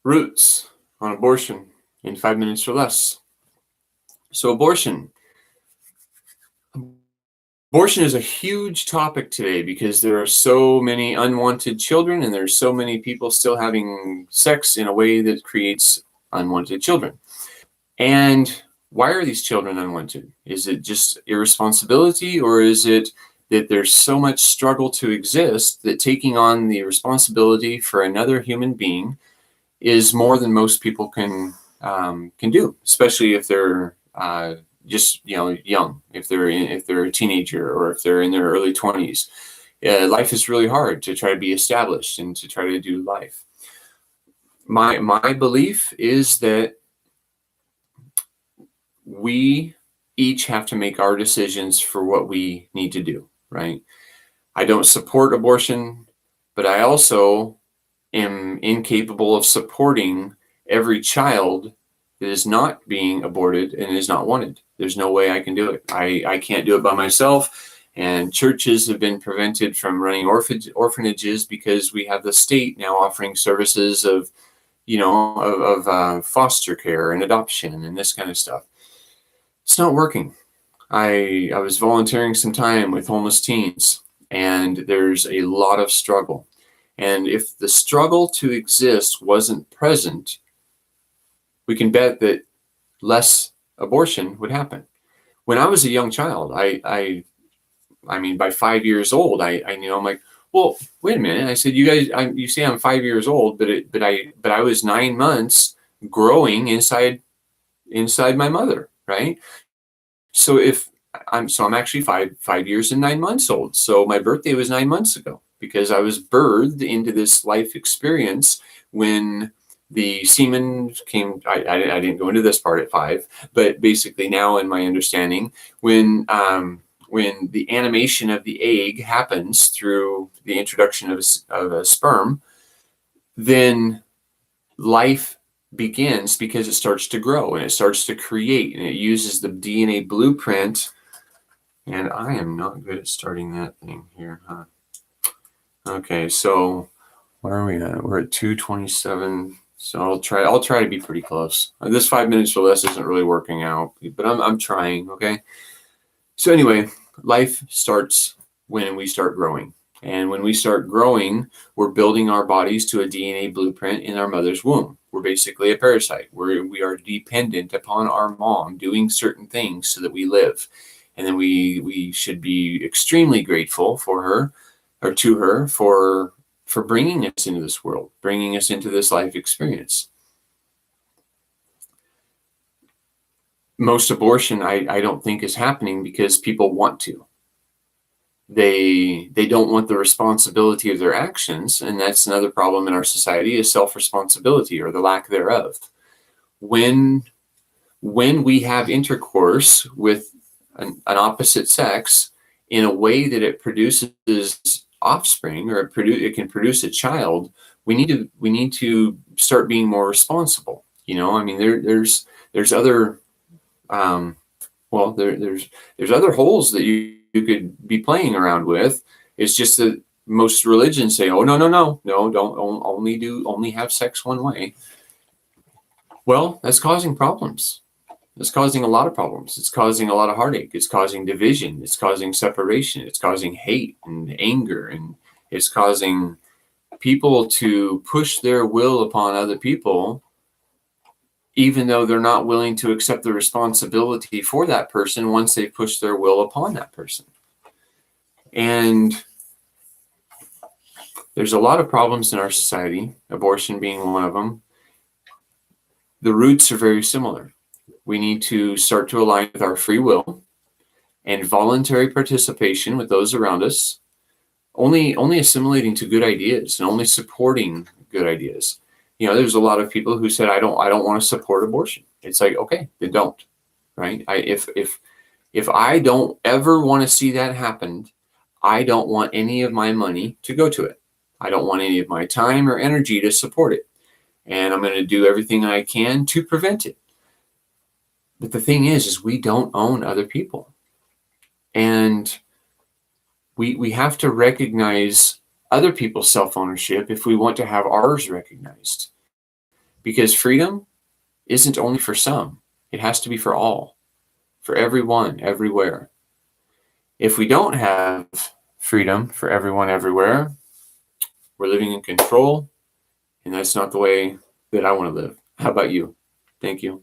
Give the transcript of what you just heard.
Roots on abortion in 5 minutes or less. So abortion is a huge topic today because there are so many unwanted children and there's so many people still having sex in a way that creates unwanted children. And why are these children unwanted? Is it just irresponsibility, or is it that there's so much struggle to exist that taking on the responsibility for another human being is more than most people can do, especially if they're just young, if they're a teenager or if they're in their early 20s. Life is really hard to try to be established and to try to do life. My belief is that we each have to make our decisions for what we need to do, right? I don't support abortion, but I also am incapable of supporting every child that is not being aborted and is not wanted. There's no way I can do it. I can't do it by myself. And churches have been prevented from running orphanages because we have the state now offering services of foster care and adoption and this kind of stuff. It's not working. I was volunteering some time with homeless teens, and there's a lot of struggle. And if the struggle to exist wasn't present, we can bet that less abortion would happen. When I was a young child, I mean, by 5 years old, I'm like, well, wait a minute. I said, you guys, you say I'm 5 years old, but I was 9 months growing inside my mother, right? So I'm actually five years and 9 months old. So my birthday was 9 months ago because I was birthed into this life experience when the semen came. I didn't go into this part at 5, but basically now in my understanding, when the animation of the egg happens through the introduction of a sperm, then life begins because it starts to grow and it starts to create and it uses the DNA blueprint. And I am not good at starting that thing here, huh? Okay, so where are we at? We're at 2:27. So I'll try to be pretty close. This 5 minutes or less isn't really working out, but I'm trying, okay? So anyway, life starts when we start growing. And when we start growing, we're building our bodies to a DNA blueprint in our mother's womb. We're basically a parasite. We are dependent upon our mom doing certain things so that we live. And then we should be extremely grateful for her, or to her, for bringing us into this world, bringing us into this life experience. Most abortion, I don't think, is happening because people want to. They don't want the responsibility of their actions, and that's another problem in our society, is self-responsibility or the lack thereof. When we have intercourse with an opposite sex in a way that it produces offspring, or it can produce a child, we need to start being more responsible. I mean, there's other there's other holes that you could be playing around with. It's just that most religions say, oh, no, don't only have sex one way. Well, that's causing problems. It's causing a lot of problems. It's causing a lot of heartache. It's causing division. It's causing separation. It's causing hate and anger. And it's causing people to push their will upon other people, even though they're not willing to accept the responsibility for that person once they push their will upon that person. And there's a lot of problems in our society, abortion being one of them. The roots are very similar. We need to start to align with our free will and voluntary participation with those around us, only assimilating to good ideas and only supporting good ideas. There's a lot of people who said, I don't want to support abortion. It's like, okay, then don't, right? If I don't ever want to see that happen, I don't want any of my money to go to it. I don't want any of my time or energy to support it. And I'm going to do everything I can to prevent it. But the thing is we don't own other people. And we have to recognize other people's self-ownership if we want to have ours recognized. because freedom isn't only for some, it has to be for all, for everyone, everywhere. If we don't have freedom for everyone, everywhere, we're living in control, and that's not the way that I want to live. How about you? Thank you.